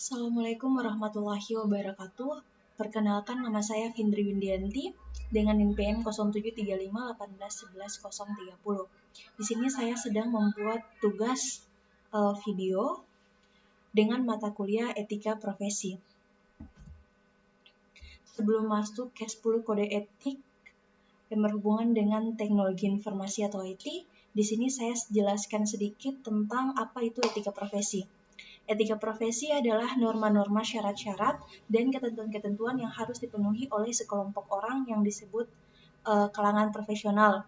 Assalamualaikum warahmatullahi wabarakatuh. Perkenalkan, nama saya Findri Windianti dengan NIM PN 073518111030. Di sini saya sedang membuat tugas video dengan mata kuliah Etika Profesi. Sebelum masuk ke 10 kode etik yang berhubungan dengan teknologi informasi atau IT, di sini saya jelaskan sedikit tentang apa itu etika profesi. Etika profesi adalah norma-norma, syarat-syarat, dan ketentuan-ketentuan yang harus dipenuhi oleh sekelompok orang yang disebut kalangan profesional.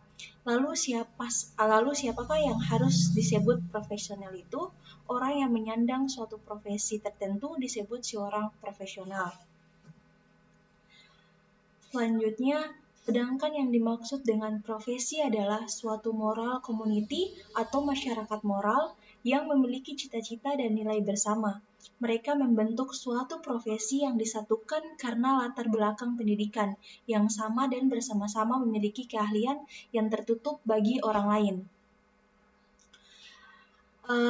Lalu siapakah yang harus disebut profesional itu? Orang yang menyandang suatu profesi tertentu disebut seorang profesional. Selanjutnya, sedangkan yang dimaksud dengan profesi adalah suatu moral community atau masyarakat moral yang memiliki cita-cita dan nilai bersama. Mereka membentuk suatu profesi yang disatukan karena latar belakang pendidikan yang sama dan bersama-sama memiliki keahlian yang tertutup bagi orang lain.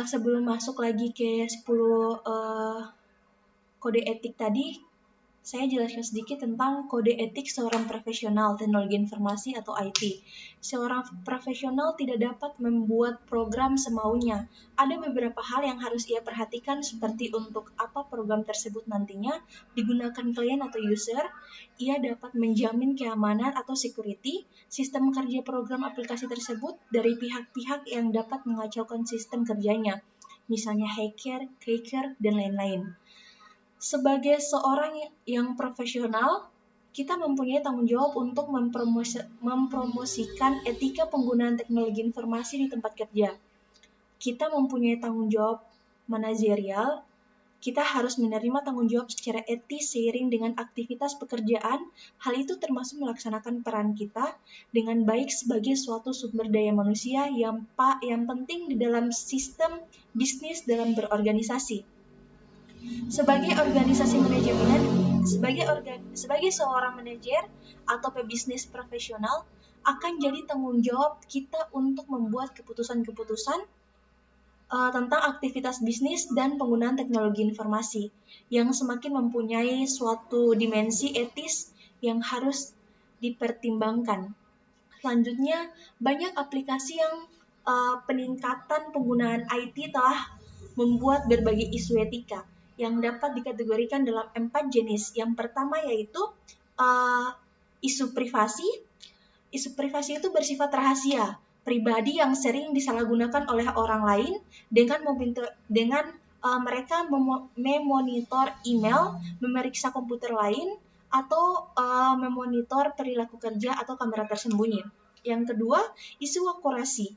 Sebelum masuk lagi ke 10 kode etik tadi, saya jelaskan sedikit tentang kode etik seorang profesional teknologi informasi atau IT. Seorang profesional tidak dapat membuat program semaunya. Ada beberapa hal yang harus ia perhatikan, seperti untuk apa program tersebut nantinya digunakan klien atau user. Ia dapat menjamin keamanan atau security, sistem kerja program aplikasi tersebut dari pihak-pihak yang dapat mengacaukan sistem kerjanya, misalnya hacker, dan lain-lain. Sebagai seorang yang profesional, kita mempunyai tanggung jawab untuk mempromosikan etika penggunaan teknologi informasi di tempat kerja. Kita mempunyai tanggung jawab manajerial. Kita harus menerima tanggung jawab secara etis seiring dengan aktivitas pekerjaan. Hal itu termasuk melaksanakan peran kita dengan baik sebagai suatu sumber daya manusia yang penting di dalam sistem bisnis dalam berorganisasi. Sebagai organisasi manajemen, sebagai seorang manajer atau pebisnis profesional, akan jadi tanggung jawab kita untuk membuat keputusan-keputusan tentang aktivitas bisnis dan penggunaan teknologi informasi yang semakin mempunyai suatu dimensi etis yang harus dipertimbangkan. Selanjutnya, banyak aplikasi yang peningkatan penggunaan IT telah membuat berbagai isu etika yang dapat dikategorikan dalam 4 jenis. Yang pertama yaitu isu privasi. Isu privasi itu bersifat rahasia, pribadi yang sering disalahgunakan oleh orang lain dengan mereka memonitor email, memeriksa komputer lain, atau memonitor perilaku kerja atau kamera tersembunyi. Yang kedua, isu akurasi.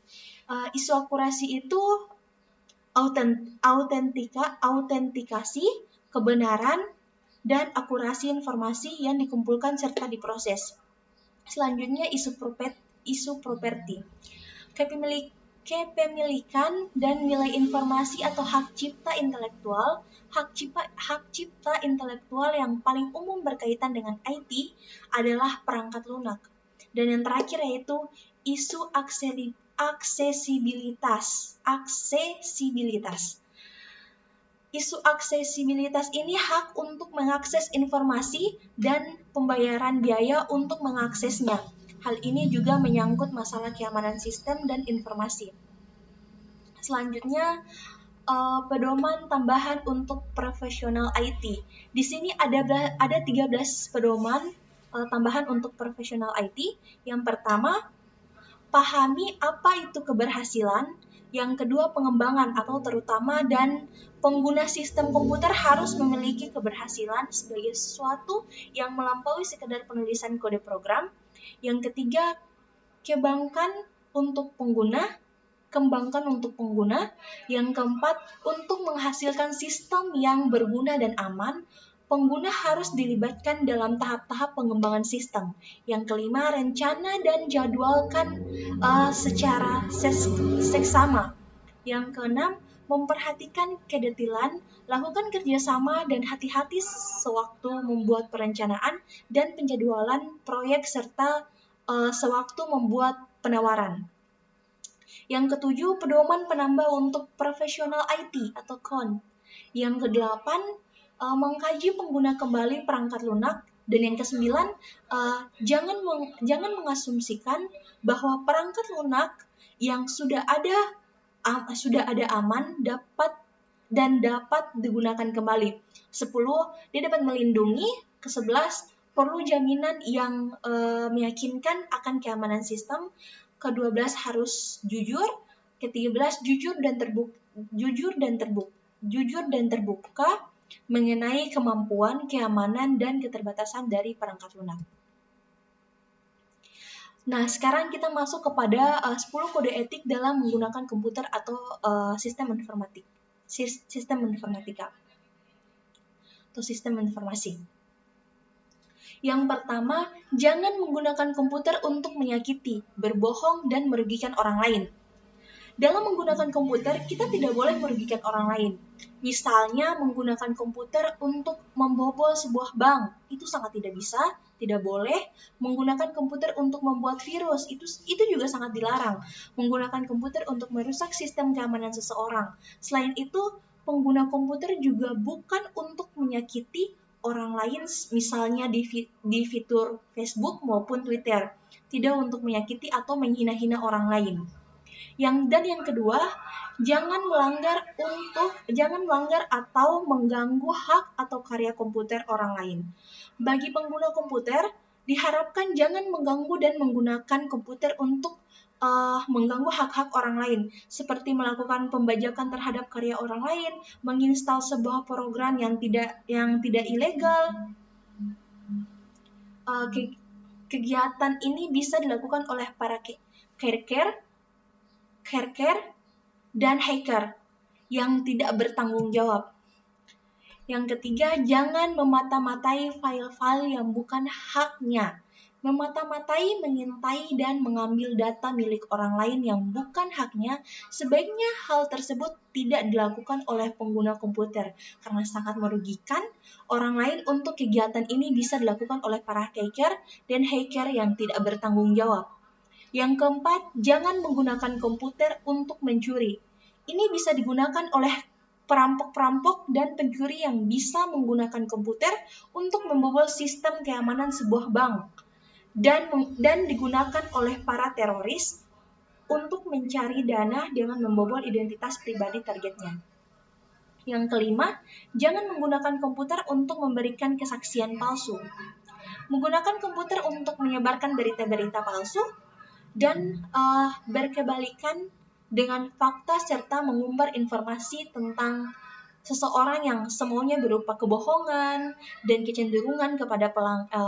Isu akurasi itu autentikasi, kebenaran, dan akurasi informasi yang dikumpulkan serta diproses. Selanjutnya, isu properti. Kepemilikan dan nilai informasi atau hak cipta intelektual. Hak cipta intelektual yang paling umum berkaitan dengan IT adalah perangkat lunak. Dan yang terakhir yaitu isu aksesibilitas. Isu aksesibilitas ini hak untuk mengakses informasi dan pembayaran biaya untuk mengaksesnya. Hal ini juga menyangkut masalah keamanan sistem dan informasi. Selanjutnya, pedoman tambahan untuk profesional IT. Di sini ada 13 pedoman tambahan untuk profesional IT. Yang pertama, pahami apa itu keberhasilan. Yang kedua, pengembangan atau terutama dan pengguna sistem komputer harus memiliki keberhasilan sebagai sesuatu yang melampaui sekedar penulisan kode program. Yang ketiga, kembangkan untuk pengguna. Yang keempat, untuk menghasilkan sistem yang berguna dan aman, pengguna harus dilibatkan dalam tahap-tahap pengembangan sistem. Yang kelima, rencana dan jadwalkan secara seksama. Yang keenam, memperhatikan kedetilan, lakukan kerjasama dan hati-hati sewaktu membuat perencanaan dan penjadwalan proyek serta sewaktu membuat penawaran. Yang ketujuh, pedoman penambah untuk profesional IT atau CON. Yang kedelapan, mengkaji pengguna kembali perangkat lunak. Dan yang kesembilan, jangan mengasumsikan bahwa perangkat lunak yang sudah ada aman dapat digunakan kembali. 10, dia dapat melindungi. Ke-11, perlu jaminan yang meyakinkan akan keamanan sistem. Ke-12, harus jujur. Ke-13, jujur dan terbuka mengenai kemampuan, keamanan, dan keterbatasan dari perangkat lunak. Nah, sekarang kita masuk kepada 10 kode etik dalam menggunakan komputer atau sistem informatika atau sistem informasi. Yang pertama, jangan menggunakan komputer untuk menyakiti, berbohong, dan merugikan orang lain. Dalam menggunakan komputer, kita tidak boleh merugikan orang lain. Misalnya, menggunakan komputer untuk membobol sebuah bank, itu sangat tidak bisa, tidak boleh. Menggunakan komputer untuk membuat virus, itu juga sangat dilarang. Menggunakan komputer untuk merusak sistem keamanan seseorang. Selain itu, pengguna komputer juga bukan untuk menyakiti orang lain, misalnya di fitur Facebook maupun Twitter. Tidak untuk menyakiti atau menghina-hina orang lain. Yang kedua, jangan melanggar atau mengganggu hak atau karya komputer orang lain. Bagi pengguna komputer, diharapkan jangan mengganggu dan menggunakan komputer untuk mengganggu hak-hak orang lain, seperti melakukan pembajakan terhadap karya orang lain, menginstal sebuah program yang tidak ilegal. Kegiatan ini bisa dilakukan oleh para hacker dan hacker yang tidak bertanggung jawab. Yang ketiga, jangan memata-matai file-file yang bukan haknya. Memata-matai, mengintai, dan mengambil data milik orang lain yang bukan haknya, sebaiknya hal tersebut tidak dilakukan oleh pengguna komputer karena sangat merugikan orang lain. Untuk kegiatan ini bisa dilakukan oleh para hacker dan hacker yang tidak bertanggung jawab. Yang keempat, jangan menggunakan komputer untuk mencuri. Ini bisa digunakan oleh perampok-perampok dan pencuri yang bisa menggunakan komputer untuk membobol sistem keamanan sebuah bank dan digunakan oleh para teroris untuk mencari dana dengan membobol identitas pribadi targetnya. Yang kelima, jangan menggunakan komputer untuk memberikan kesaksian palsu. Menggunakan komputer untuk menyebarkan berita-berita palsu dan berkebalikan dengan fakta serta mengumbar informasi tentang seseorang yang semaunya berupa kebohongan dan kecenderungan kepada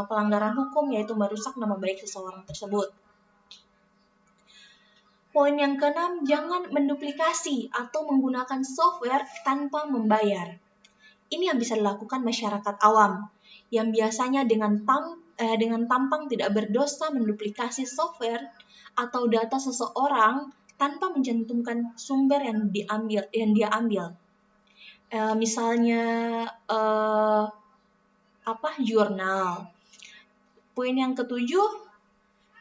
pelanggaran hukum, yaitu merusak nama baik seseorang tersebut. Poin yang keenam, jangan menduplikasi atau menggunakan software tanpa membayar. Ini yang bisa dilakukan masyarakat awam yang biasanya dengan tampang tidak berdosa menduplikasi software atau data seseorang tanpa mencantumkan sumber yang dia ambil. Misalnya jurnal. Poin yang ketujuh,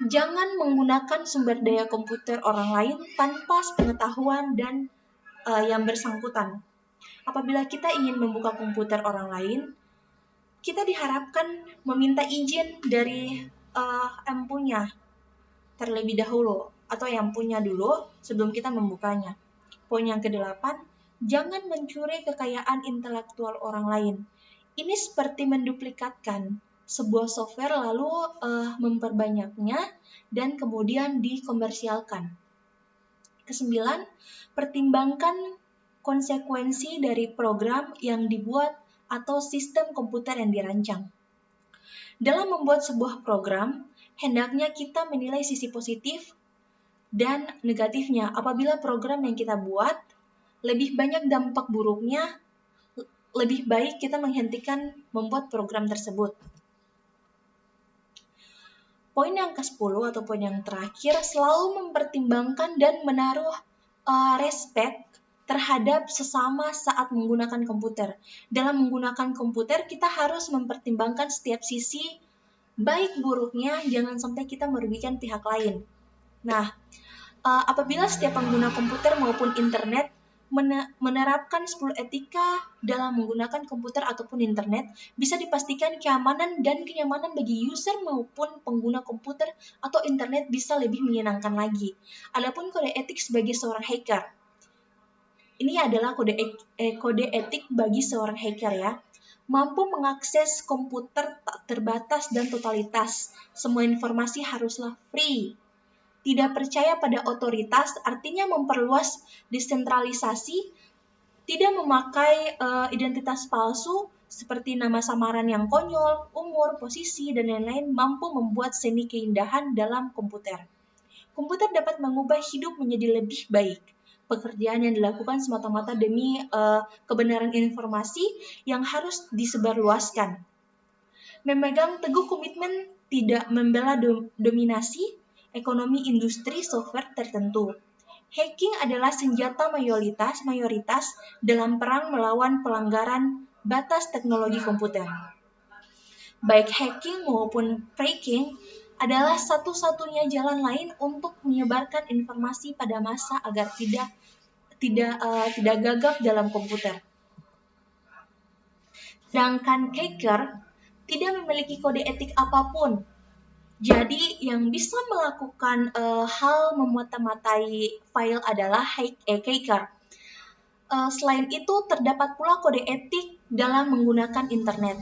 jangan menggunakan sumber daya komputer orang lain tanpa sepengetahuan dan yang bersangkutan. Apabila kita ingin membuka komputer orang lain, kita diharapkan meminta izin dari yang punya terlebih dahulu atau yang punya dulu sebelum kita membukanya. Poin yang ke-8, jangan mencuri kekayaan intelektual orang lain. Ini seperti menduplikatkan sebuah software lalu memperbanyaknya dan kemudian dikomersialkan. Ke-9, pertimbangkan konsekuensi dari program yang dibuat atau sistem komputer yang dirancang. Dalam membuat sebuah program, hendaknya kita menilai sisi positif dan negatifnya. Apabila program yang kita buat lebih banyak dampak buruknya, lebih baik kita menghentikan membuat program tersebut. Poin yang ke-10 atau poin yang terakhir, selalu mempertimbangkan dan menaruh respect terhadap sesama saat menggunakan komputer. Dalam menggunakan komputer, kita harus mempertimbangkan setiap sisi baik buruknya, jangan sampai kita merugikan pihak lain. Nah, apabila setiap pengguna komputer maupun internet menerapkan 10 etika dalam menggunakan komputer ataupun internet, bisa dipastikan keamanan dan kenyamanan bagi user maupun pengguna komputer atau internet bisa lebih menyenangkan lagi. Adapun kode etik sebagai seorang hacker. Ini adalah kode etik bagi seorang hacker ya. Mampu mengakses komputer tak terbatas dan totalitas. Semua informasi haruslah free. Tidak percaya pada otoritas artinya memperluas desentralisasi, tidak memakai identitas palsu seperti nama samaran yang konyol, umur, posisi, dan lain-lain, mampu membuat seni keindahan dalam komputer. Komputer dapat mengubah hidup menjadi lebih baik. Pekerjaan yang dilakukan semata-mata demi kebenaran informasi yang harus disebarluaskan. Memegang teguh komitmen tidak membela dominasi ekonomi industri software tertentu. Hacking adalah senjata mayoritas dalam perang melawan pelanggaran batas teknologi komputer. Baik hacking maupun cracking adalah satu-satunya jalan lain untuk menyebarkan informasi pada massa agar tidak gagap dalam komputer. Sedangkan hacker tidak memiliki kode etik apapun. Jadi yang bisa melakukan hal memata-matai file adalah hacker. Selain itu terdapat pula kode etik dalam menggunakan internet.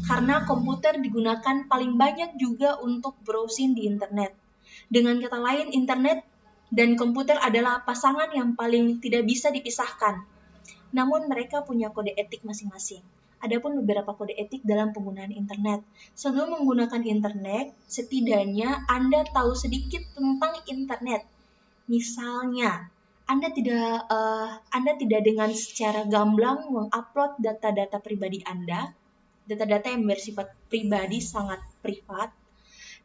Karena komputer digunakan paling banyak juga untuk browsing di internet. Dengan kata lain, internet dan komputer adalah pasangan yang paling tidak bisa dipisahkan. Namun mereka punya kode etik masing-masing. Adapun beberapa kode etik dalam penggunaan internet. Sebelum menggunakan internet, setidaknya Anda tahu sedikit tentang internet. Misalnya, Anda tidak dengan secara gamblang mengupload data-data pribadi Anda, data-data yang bersifat pribadi sangat privat.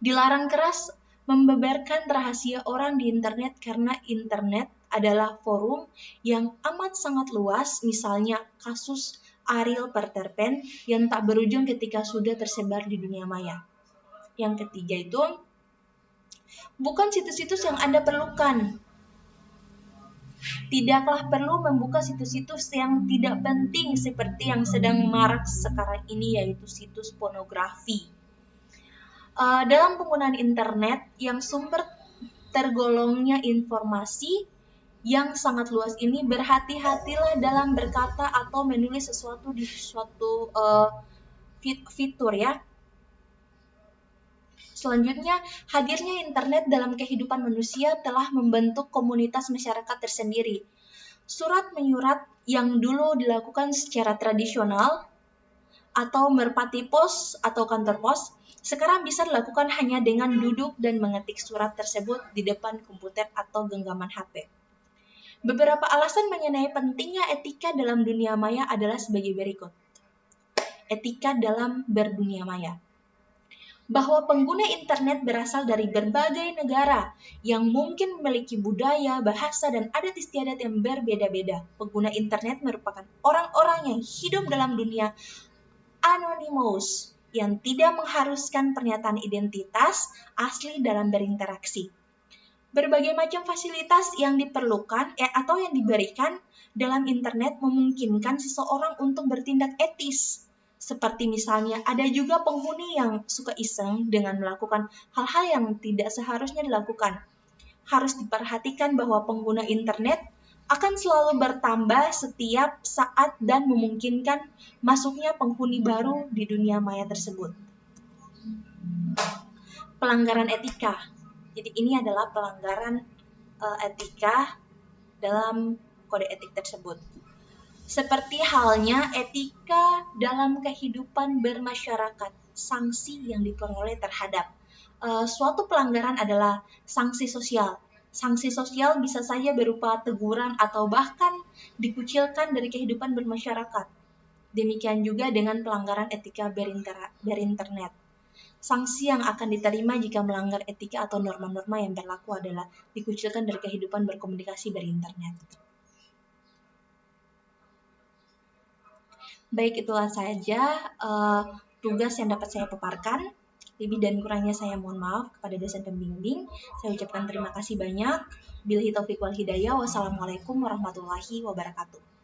Dilarang keras membeberkan rahasia orang di internet karena internet adalah forum yang amat sangat luas, misalnya kasus Ariel Peter Pan yang tak berujung ketika sudah tersebar di dunia maya. Yang ketiga itu, bukan situs-situs yang Anda perlukan. Tidaklah perlu membuka situs-situs yang tidak penting seperti yang sedang marak sekarang ini, yaitu situs pornografi. Dalam penggunaan internet yang sumber tergolongnya informasi yang sangat luas ini, berhati-hatilah dalam berkata atau menulis sesuatu di suatu fitur ya. Selanjutnya, hadirnya internet dalam kehidupan manusia telah membentuk komunitas masyarakat tersendiri. Surat menyurat yang dulu dilakukan secara tradisional atau merpati pos atau kantor pos, sekarang bisa dilakukan hanya dengan duduk dan mengetik surat tersebut di depan komputer atau genggaman HP. Beberapa alasan mengenai pentingnya etika dalam dunia maya adalah sebagai berikut. Etika dalam berdunia maya. Bahwa pengguna internet berasal dari berbagai negara yang mungkin memiliki budaya, bahasa, dan adat istiadat yang berbeda-beda. Pengguna internet merupakan orang-orang yang hidup dalam dunia anonymous yang tidak mengharuskan pernyataan identitas asli dalam berinteraksi. Berbagai macam fasilitas yang diperlukan atau yang diberikan dalam internet memungkinkan seseorang untuk bertindak etis. Seperti misalnya ada juga penghuni yang suka iseng dengan melakukan hal-hal yang tidak seharusnya dilakukan. Harus diperhatikan bahwa pengguna internet akan selalu bertambah setiap saat dan memungkinkan masuknya penghuni baru di dunia maya tersebut. Pelanggaran etika. Jadi ini adalah pelanggaran etika dalam kode etik tersebut. Seperti halnya etika dalam kehidupan bermasyarakat, sanksi yang diperoleh terhadap suatu pelanggaran adalah sanksi sosial. Sanksi sosial bisa saja berupa teguran atau bahkan dikucilkan dari kehidupan bermasyarakat. Demikian juga dengan pelanggaran etika berinternet. Sanksi yang akan diterima jika melanggar etika atau norma-norma yang berlaku adalah dikucilkan dari kehidupan berkomunikasi berinternet. Baik, itulah saja tugas yang dapat saya paparkan. Lebih dan kurangnya saya mohon maaf kepada dosen pembimbing. Saya ucapkan terima kasih banyak. Billahi taufiq wal hidayah. Wassalamualaikum warahmatullahi wabarakatuh.